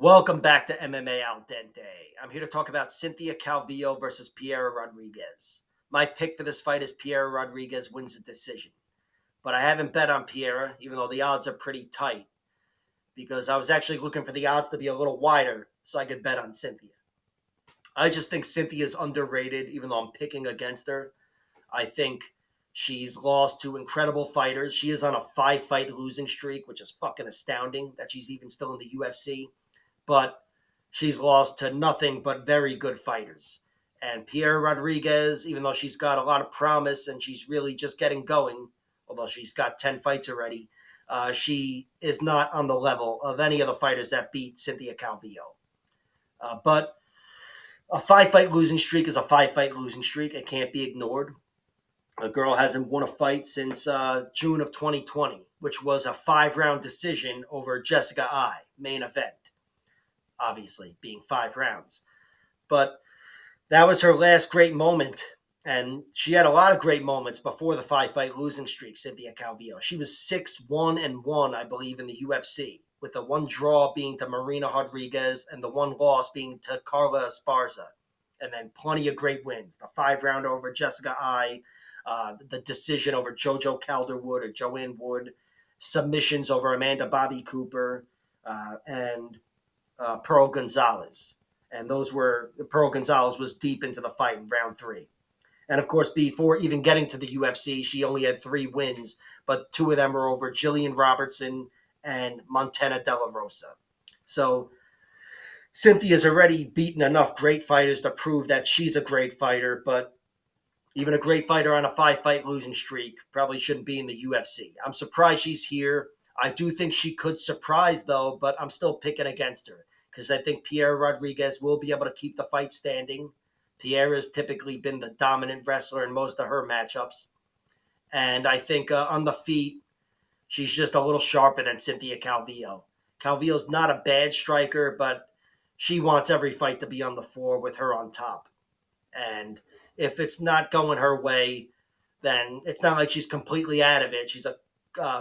Welcome back to MMA Al Dente. I'm here to talk about Cynthia Calvillo versus Piera Rodriguez. My pick for this fight is Piera Rodriguez wins the decision. But I haven't bet on Piera, even though the odds are pretty tight, because I was actually looking for the odds to be a little wider so I could bet on Cynthia. I just think Cynthia is underrated, even though I'm picking against her. I think she's lost to incredible fighters. She is on a 5-fight losing streak, which is fucking astounding that she's even still in the UFC. But she's lost to nothing but very good fighters. And Piera Rodriguez, even though she's got a lot of promise and she's really just getting going, although she's got 10 fights already, she is not on the level of any of the fighters that beat Cynthia Calvillo. But a 5-fight losing streak is a 5-fight losing streak. It can't be ignored. A girl hasn't won a fight since June of 2020, which was a 5-round decision over Jessica I, main event, obviously being 5 rounds. But that was her last great moment. And she had a lot of great moments before the 5-fight losing streak, Cynthia Calvillo. She was 6-1-1, I believe, in the UFC, with the one draw being to Marina Rodriguez and the one loss being to Carla Esparza. And then plenty of great wins. The 5-round over Jessica I, the decision over JoJo Calderwood or Joanne Wood, submissions over Amanda Bobby Cooper, and Pearl Gonzalez. And Pearl Gonzalez was deep into the fight in round 3. And of course, before even getting to the UFC, she only had 3 wins, but 2 of them were over Jillian Robertson and Montana De La Rosa. So Cynthia's already beaten enough great fighters to prove that she's a great fighter, but even a great fighter on a 5-fight losing streak probably shouldn't be in the UFC. I'm surprised she's here. I do think she could surprise, though, but I'm still picking against her because I think Piera Rodriguez will be able to keep the fight standing. Piera has typically been the dominant wrestler in most of her matchups. And I think on the feet, she's just a little sharper than Cynthia Calvillo. Calvillo's not a bad striker, but she wants every fight to be on the floor with her on top. And if it's not going her way, then it's not like she's completely out of it. She's a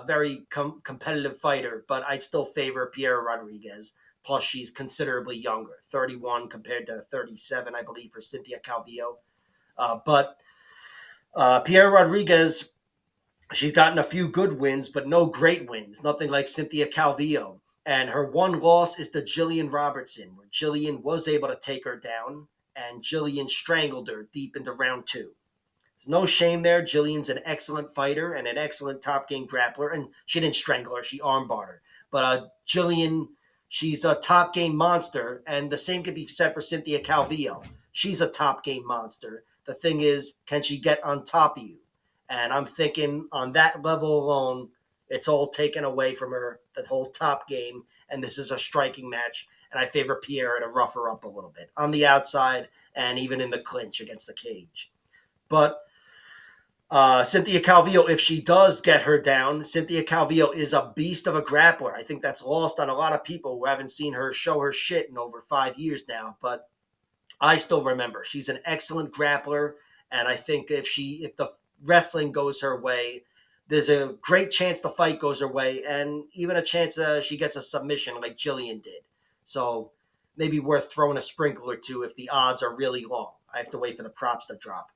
very competitive fighter, but I'd still favor Piera Rodriguez. Plus, she's considerably younger, 31 compared to 37, I believe, for Cynthia Calvillo. But Piera Rodriguez, she's gotten a few good wins, but no great wins. Nothing like Cynthia Calvillo. And her one loss is to Jillian Robertson, where Jillian was able to take her down, and Jillian strangled her deep into round 2. There's no shame there. Jillian's an excellent fighter and an excellent top game grappler. And she didn't strangle her, she armbarred her. But Jillian, she's a top game monster. And the same could be said for Cynthia Calvillo. She's a top game monster. The thing is, can she get on top of you? And I'm thinking on that level alone, it's all taken away from her, the whole top game. And this is a striking match. And I favor Piera to rough her up a little bit on the outside and even in the clinch against the cage. But Cynthia Calvillo, if she does get her down, Cynthia Calvillo is a beast of a grappler. I think that's lost on a lot of people who haven't seen her show her shit in over 5 years now. But I still remember she's an excellent grappler, and I think if the wrestling goes her way, there's a great chance the fight goes her way, and even a chance she gets a submission like Jillian did. So maybe worth throwing a sprinkle or two if the odds are really long. I have to wait for the props to drop.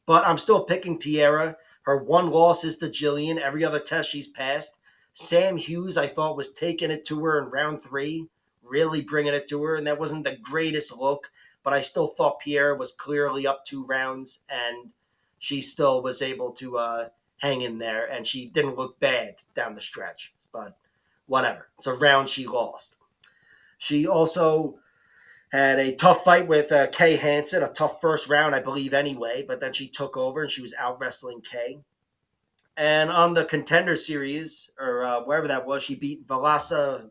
But I'm still picking Piera. Her one loss is to Jillian. Every other test she's passed. Sam Hughes, I thought, was taking it to her in round 3, really bringing it to her, and that wasn't the greatest look. But I still thought Piera was clearly up 2 rounds, and she still was able to hang in there, and she didn't look bad down the stretch. But whatever. It's a round she lost. She also had a tough fight with Kay Hansen, a tough first round, I believe, anyway. But then she took over and she was out wrestling Kay. And on the Contender Series, or wherever that was, she beat Valesa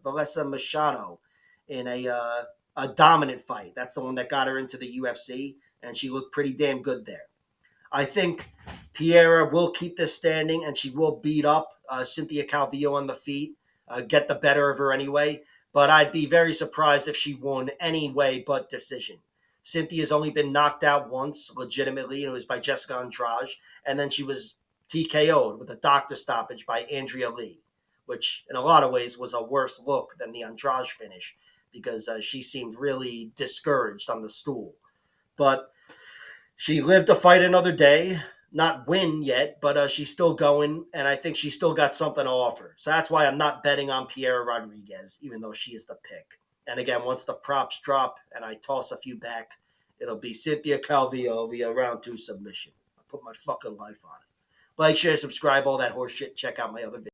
Machado in a dominant fight. That's the one that got her into the UFC, and she looked pretty damn good there. I think Piera will keep this standing, and she will beat up Cynthia Calvillo on the feet, get the better of her anyway. But I'd be very surprised if she won any way but decision. Cynthia's only been knocked out once, legitimately, and it was by Jessica Andrade. And then she was TKO'd with a doctor stoppage by Andrea Lee, which in a lot of ways was a worse look than the Andrade finish. because she seemed really discouraged on the stool. But she lived to fight another day. Not win yet, but she's still going, and I think she's still got something to offer. So that's why I'm not betting on Piera Rodriguez, even though she is the pick. And again, once the props drop and I toss a few back, it'll be Cynthia Calvillo via round 2 submission. I put my fucking life on it. Like, share, subscribe, all that horse shit. Check out my other videos.